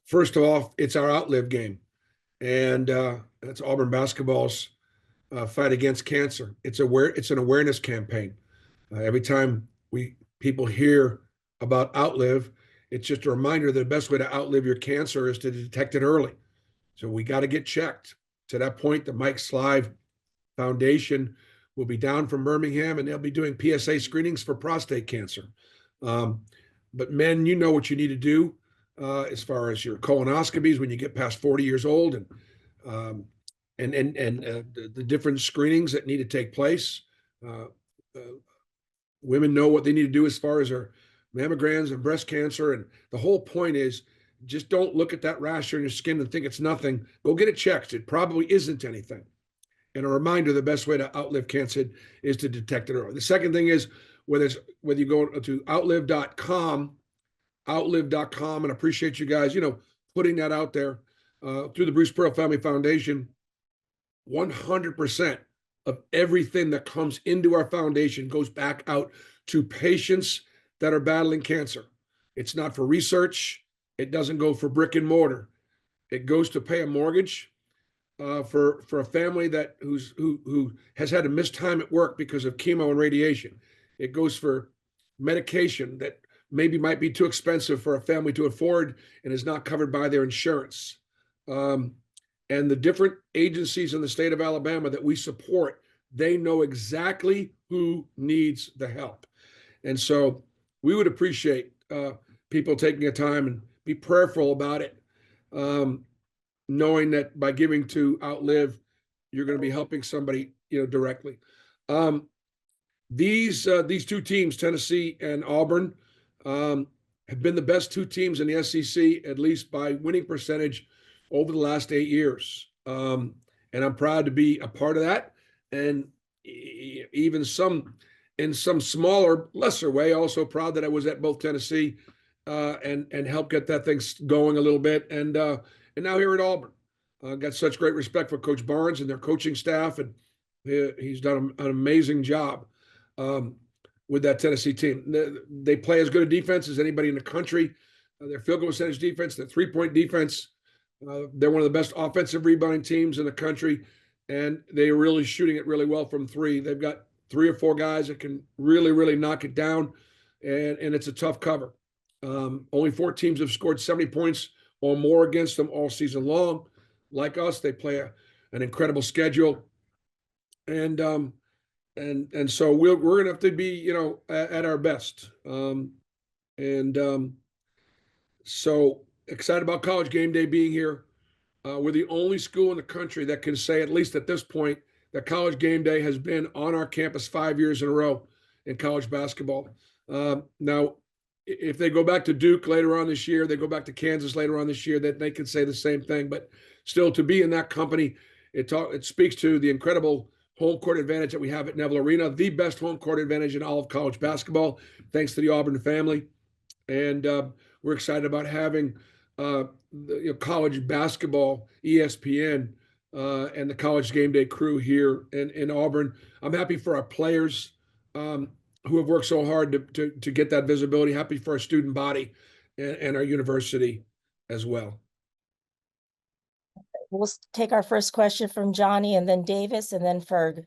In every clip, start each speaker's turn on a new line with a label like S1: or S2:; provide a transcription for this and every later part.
S1: First of all, it's our Outlive game, and that's Auburn basketball's fight against cancer. It's an awareness campaign. Every time people hear about Outlive, it's just a reminder that the best way to outlive your cancer is to detect it early. So we got to get checked. To that point, the Mike Slive Foundation will be down from Birmingham, and they'll be doing PSA screenings for prostate cancer. But men, you know what you need to do as far as your colonoscopies when you get past 40 years old, and the different screenings that need to take place. Uh, uh, Women know what they need to do as far as their mammograms and breast cancer. And the whole point is just don't look at that rash on your skin and think it's nothing. Go get it checked. It probably isn't anything. And a reminder, the best way to outlive cancer is to detect it early. The second thing is whether you go to outlive.com, and appreciate you guys, putting that out there through the Bruce Pearl Family Foundation. 100% of everything that comes into our foundation goes back out to patients that are battling cancer. It's not for research. It doesn't go for brick and mortar. It goes to pay a mortgage for a family who has had to miss time at work because of chemo and radiation. It goes for medication that maybe might be too expensive for a family to afford and is not covered by their insurance. And the different agencies in the state of Alabama that we support, they know exactly who needs the help. And so we would appreciate people taking the time and be prayerful about it, knowing that by giving to Outlive, you're going to be helping somebody, directly. These two teams, Tennessee and Auburn, have been the best two teams in the SEC, at least by winning percentage over the last 8 years. And I'm proud to be a part of that. And even in some smaller, lesser way, also proud that I was at both Tennessee and helped get that thing going a little bit. And now here at Auburn, got such great respect for Coach Barnes and their coaching staff. And he's done an amazing job with that Tennessee team. They play as good a defense as anybody in the country. Their field goal percentage defense, their three-point defense, they're one of the best offensive rebounding teams in the country, and they're really shooting it really well from three. They've got 3 or 4 guys that can really, really knock it down, and it's a tough cover. Only 4 teams have scored 70 points or more against them all season long. Like us, they play an incredible schedule, and so we're gonna have to be, at our best. So excited about College Game Day being here. We're the only school in the country that can say, at least at this point, that College Game Day has been on our campus 5 years in a row in college basketball. Now, if they go back to Duke later on this year, they go back to Kansas later on this year, that they can say the same thing. But still, to be in that company, it speaks to the incredible home court advantage that we have at Neville Arena, the best home court advantage in all of college basketball, thanks to the Auburn family. And we're excited about having college basketball, ESPN, and the College Game Day crew here in Auburn. I'm happy for our players who have worked so hard to get that visibility. Happy for our student body and our university as well.
S2: We'll take our first question from Johnny, and then Davis, and then Ferg.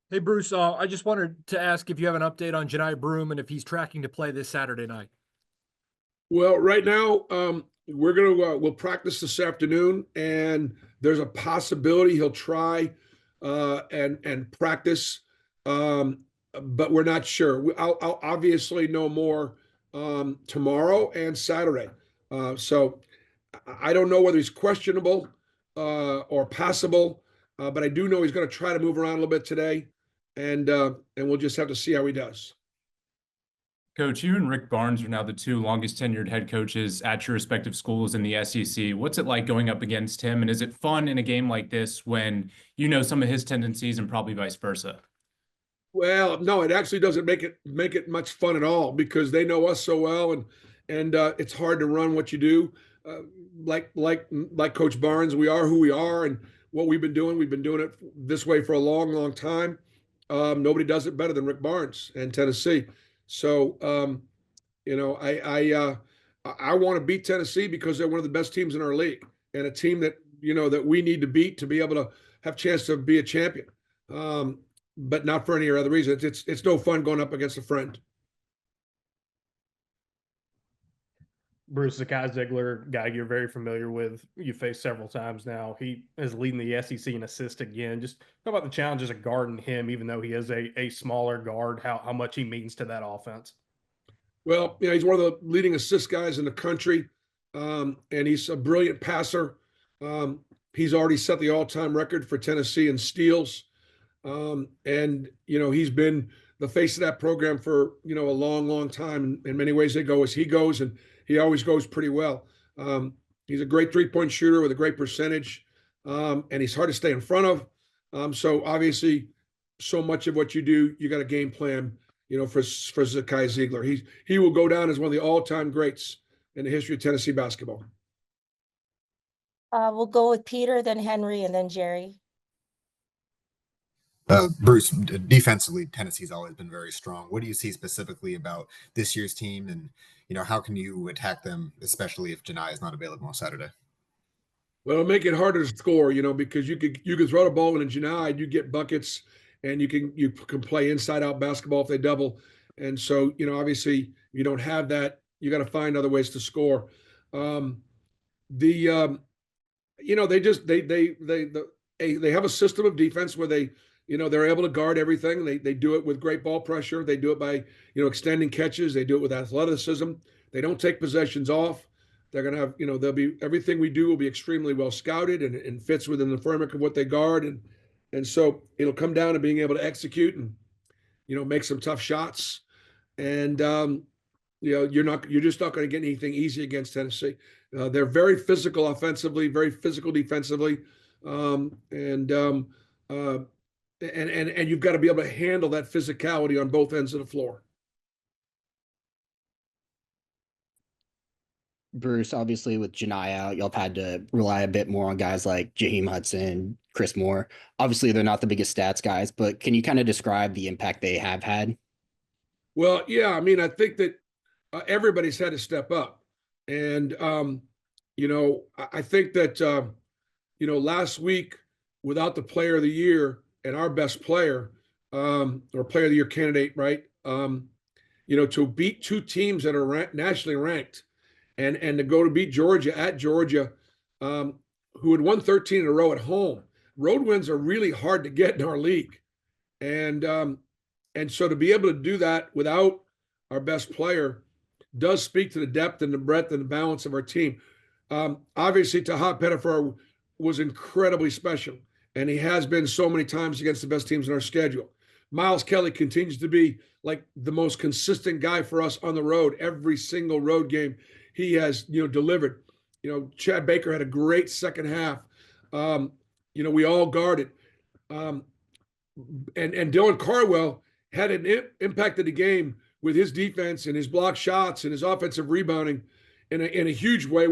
S3: Hey, Bruce, I just wanted to ask if you have an update on Janai Broom and if he's tracking to play this Saturday night.
S1: Well, right now, we'll practice this afternoon, and there's a possibility he'll try and practice, but we're not sure. I'll obviously know more tomorrow and Saturday. So I don't know whether he's questionable or passable, but I do know he's going to try to move around a little bit today, and we'll just have to see how he does.
S4: Coach, you and Rick Barnes are now the 2 longest tenured head coaches at your respective schools in the SEC. What's it like going up against him? And is it fun in a game like this when you know some of his tendencies and probably vice versa?
S1: Well, no, it actually doesn't make it much fun at all, because they know us so well, and it's hard to run what you do. Like Coach Barnes, we are who we are, and what we've been doing it this way for a long, long time. Nobody does it better than Rick Barnes and Tennessee. So, I want to beat Tennessee because they're one of the best teams in our league and a team that, that we need to beat to be able to have a chance to be a champion. But not for any other reason. It's no fun going up against a friend.
S5: Bruce, Zakai Ziegler, guy you're very familiar with, you faced several times now. He is leading the SEC in assist again. Just talk about the challenges of guarding him, even though he is a smaller guard, how much he means to that offense.
S1: Well, he's one of the leading assist guys in the country, and he's a brilliant passer. He's already set the all-time record for Tennessee in steals. And he's been the face of that program for a long time. In many ways, they go as he goes, and he always goes pretty well. He's a great three-point shooter with a great percentage, and he's hard to stay in front of. So obviously, so much of what you do, you got a game plan. For Zakai Ziegler, he will go down as one of the all-time greats in the history of Tennessee basketball.
S2: We'll go with Peter, then Henry, and then Jerry.
S6: Bruce, defensively, Tennessee's always been very strong. What do you see specifically about this year's team, and how can you attack them, especially if Janai is not available on Saturday?
S1: Well, it'll make it harder to score, because you can throw the ball in a Janai, you get buckets, and you can play inside out basketball if they double. And so, obviously, you don't have that. You got to find other ways to score. They have a system of defense where they're able to guard everything. They do it with great ball pressure. They do it by, extending catches. They do it with athleticism. They don't take possessions off. They're going to have, they'll be, everything we do will be extremely well scouted and fits within the framework of what they guard. And so it'll come down to being able to execute and, make some tough shots. And, you're just not going to get anything easy against Tennessee. They're very physical offensively, very physical defensively. And you've got to be able to handle that physicality on both ends of the floor.
S7: Bruce, obviously with Janai out, y'all have had to rely a bit more on guys like Jaheim Hudson, Chris Moore. Obviously, they're not the biggest stats guys, but can you kind of describe the impact they have had?
S1: Well, yeah, I think that everybody's had to step up. And, I think that, last week, without the player of the year and our best player, or player of the year candidate, right? To beat two teams that are nationally ranked and to go to beat Georgia at Georgia, who had won 13 in a row at home. Road wins are really hard to get in our league. And so to be able to do that without our best player does speak to the depth and the breadth and the balance of our team. Obviously, Taha Pettifer was incredibly special, and he has been so many times against the best teams in our schedule. Miles Kelly continues to be like the most consistent guy for us on the road. Every single road game he has, delivered. Chad Baker had a great second half. We all guarded. And Dylan Carwell had impacted the game with his defense and his block shots and his offensive rebounding in a huge way.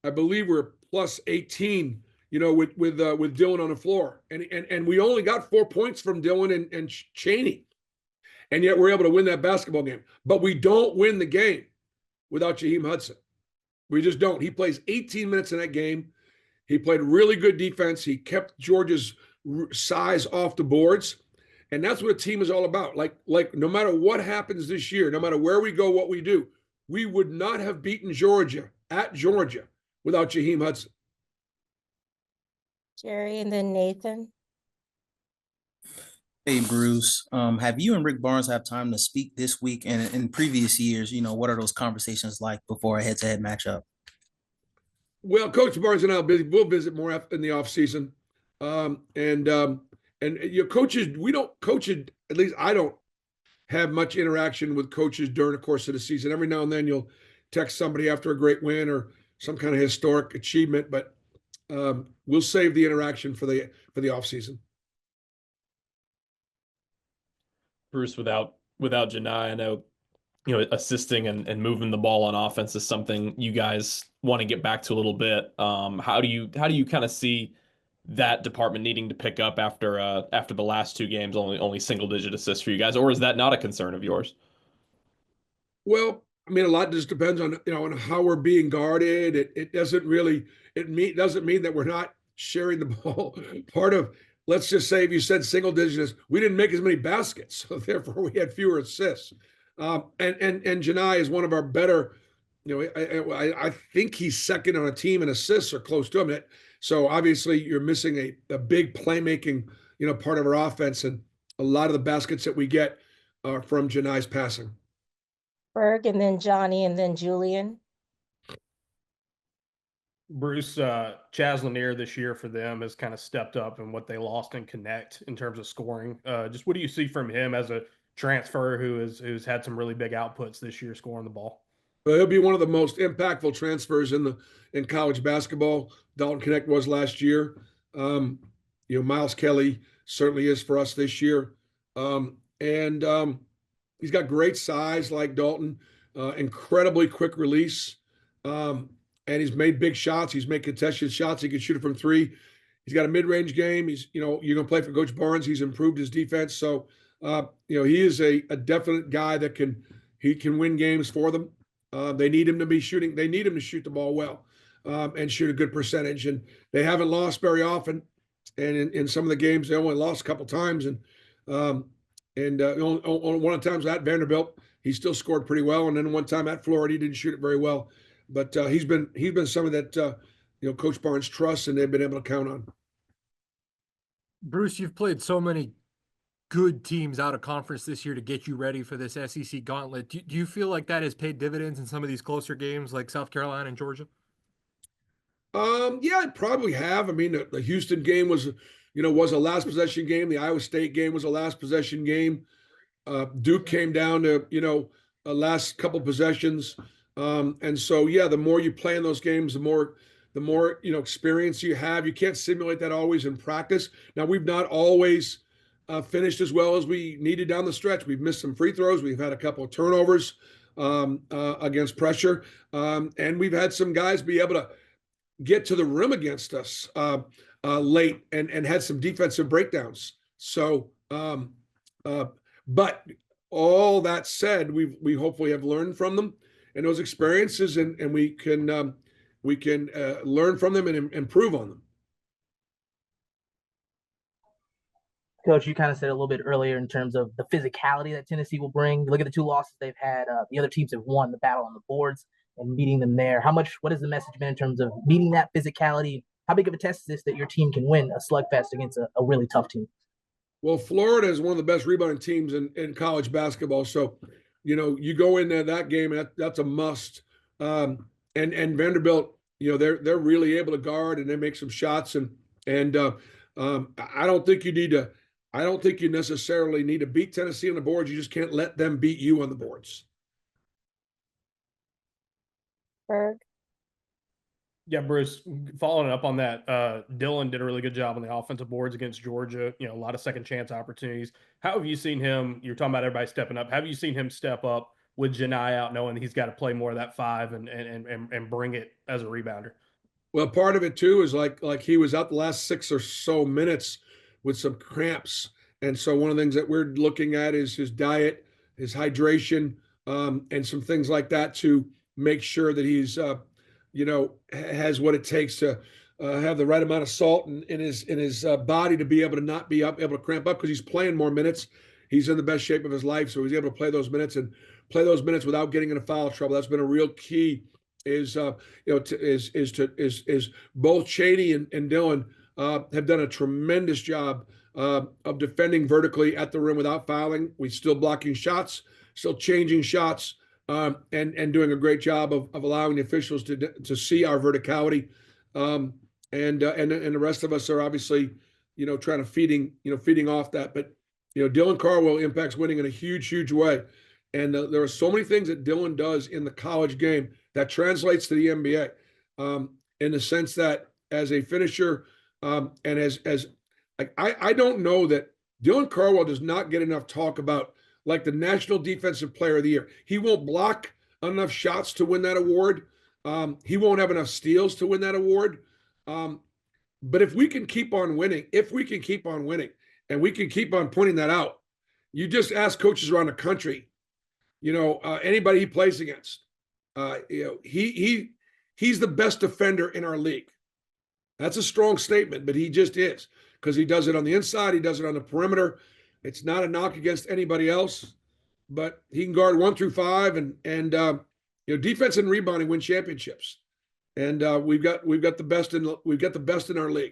S1: I believe we were plus 18, with Dylan on the floor, and we only got 4 points from Dylan and Chaney, and yet we're able to win that basketball game. But we don't win the game without Jaheim Hudson. We just don't. He plays 18 minutes in that game. He played really good defense. He kept Georgia's size off the boards. And that's what a team is all about. Like no matter what happens this year, no matter where we go, what we do, we would not have beaten Georgia at Georgia without Jaheim Hudson.
S2: Jerry, and then Nathan.
S8: Hey, Bruce, have you and Rick Barnes have time to speak this week and in previous years? What are those conversations like before a head-to-head matchup?
S1: Well, Coach Barnes and I will visit more in the off season. And your coaches, we don't coach it. At least I don't have much interaction with coaches during the course of the season. Every now and then you'll text somebody after a great win or some kind of historic achievement, but we'll save the interaction for the off season.
S9: Bruce, without Janai, I know, assisting and moving the ball on offense is something you guys want to get back to a little bit. How do you kind of see that department needing to pick up after the last two games, only single digit assists for you guys, or is that not a concern of yours?
S1: Well, I mean, a lot just depends on, on how we're being guarded. It doesn't really, doesn't mean that we're not sharing the ball. Part of, let's just say, if you said single digits, we didn't make as many baskets, so therefore we had fewer assists. And Janai is one of our better, I think he's second on a team in assists or close to him. So obviously you're missing a big playmaking, part of our offense, and a lot of the baskets that we get are from Janai's passing.
S2: Berg, and then Johnny, and then Julian.
S5: Bruce, Chaz Lanier this year for them has kind of stepped up in what they lost in Connect in terms of scoring. Just what do you see from him as a transfer who's had some really big outputs this year scoring the ball?
S1: Well, he'll be one of the most impactful transfers in college basketball. Dalton Connect was last year. Miles Kelly certainly is for us this year. And he's got great size like Dalton, incredibly quick release. And he's made big shots. He's made contested shots. He can shoot it from three. He's got a mid-range game. He's, you're going to play for Coach Barnes. He's improved his defense. So, he is a definite guy that can win games for them. They need him to be shooting. They need him to shoot the ball well, and shoot a good percentage. And they haven't lost very often. And in some of the games, they only lost a couple times. And on one of the times at Vanderbilt, he still scored pretty well. And then one time at Florida, he didn't shoot it very well. But he's been someone that Coach Barnes trusts, and they've been able to count on.
S3: Bruce, you've played so many good teams out of conference this year to get you ready for this SEC gauntlet. Do you feel like that has paid dividends in some of these closer games like South Carolina and Georgia?
S1: Yeah, I probably have. I mean, the Houston game was a last possession game. The Iowa State game was a last possession game. Duke came down to, a last couple possessions. And so, yeah, the more you play in those games, the more experience you have. You can't simulate that always in practice. Now, we've not always finished as well as we needed down the stretch. We've missed some free throws. We've had a couple of turnovers against pressure. And we've had some guys be able to get to the rim against us late and had some defensive breakdowns. So, but all that said, we hopefully have learned from them and those experiences, and we can learn from them and improve on them.
S10: Coach, you kind of said a little bit earlier in terms of the physicality that Tennessee will bring. Look at the two losses they've had. The other teams have won the battle on the boards and meeting them there. What has the message been in terms of meeting that physicality? How big of a test is this that your team can win a slugfest against a really tough team?
S1: Well, Florida is one of the best rebounding teams in college basketball. So, you go in there, that game, that's a must. And Vanderbilt, they're really able to guard, and they make some shots. And I don't think you necessarily need to beat Tennessee on the boards. You just can't let them beat you on the boards.
S2: Berg.
S5: Yeah, Bruce, following up on that, Dylan did a really good job on the offensive boards against Georgia. A lot of second chance opportunities. How have you seen him? You're talking about everybody stepping up. Have you seen him step up with Janai out, knowing he's got to play more of that five and bring it as a rebounder?
S1: Well, part of it too is like he was out the last 6 or so minutes with some cramps, and so one of the things that we're looking at is his diet, his hydration, and some things like that to make sure that he's has what it takes to have the right amount of salt in his body to be able to not be able to cramp up, because he's playing more minutes. He's in the best shape of his life, so he's able to play those minutes without getting into foul trouble. That's been a real key. Is both Cheney and Dylan have done a tremendous job of defending vertically at the rim without fouling. We're still blocking shots, still changing shots, and doing a great job of allowing the officials to see our verticality. And the rest of us are obviously, trying to feeding off that. But, Dylan Carwell impacts winning in a huge way. And there are so many things that Dylan does in the college game that translates to the NBA, in the sense that as a finisher, and I don't know that Dylan Carwell does not get enough talk about, like, the National Defensive Player of the Year. He won't block enough shots to win that award. He won't have enough steals to win that award. But if we can keep on winning, and we can keep on pointing that out, you just ask coaches around the country, anybody he plays against. He's the best defender in our league. That's a strong statement, but he just is, because he does it on the inside, he does it on the perimeter. It's not a knock against anybody else, but he can guard 1 through 5, and defense and rebounding win championships. And we've got the best in our league.